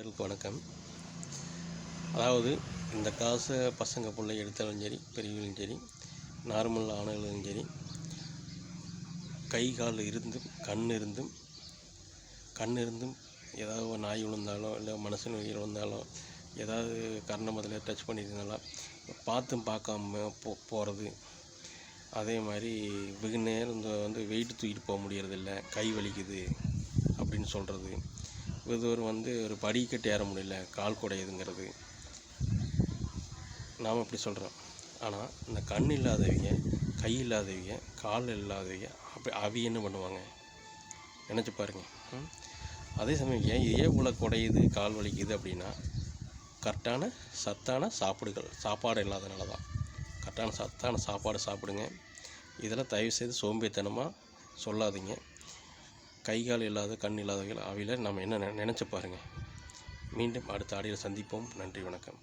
நண்பர்களுக்கு வணக்கம். அதாவது இந்த காசை பசங்க பிள்ளை எடுத்தாலும் சரி, பெரியவங்களும் சரி, நார்மல் ஆணுகளும் சரி, கை கால் இருந்தும் கண் இருந்தும் ஏதாவது ஒரு நாய் விழுந்தாலோ இல்லை மனுஷன் உயிர் விழுந்தாலோ ஏதாவது கர்ணமத்தில் டச் பண்ணியிருந்தாலும் பார்த்தும் பார்க்காம போகிறது. அதே மாதிரி வெகு நேரம் வெயிட் தூக்கிட்டு போக முடியறதில்ல, கை வலிக்குது அப்படின்னு சொல்கிறது. ஒரு ஒரு படிக்கட்டு ஏற முடியல, கால் குடையுதுங்கிறது நாம் இப்படி சொல்கிறோம். ஆனால் இந்த கண் இல்லாதவங்க, கை இல்லாதவங்க, கால் இல்லாதவங்க அப்படி என்ன பண்ணுவாங்க நினச்சி பாருங்க. அதே சமயம் ஏன் இவ்வளோ குடையுது, கால் வலிக்குது அப்படின்னா கரெக்டான சத்தான சாப்பாடு இல்லாதனால தான். கரெக்டான சத்தான சாப்பாடு சாப்பிடுங்க. இதெல்லாம் தயவுசெய்து சோம்பேறித்தனமாக சொல்லாதீங்க. கை கால் இல்லாத கண் இல்லாதவர்கள் அவையில் நம்ம என்ன நினச்சி பாருங்கள். மீண்டும் அடுத்த ஆடியோவில் சந்திப்போம். நன்றி, வணக்கம்.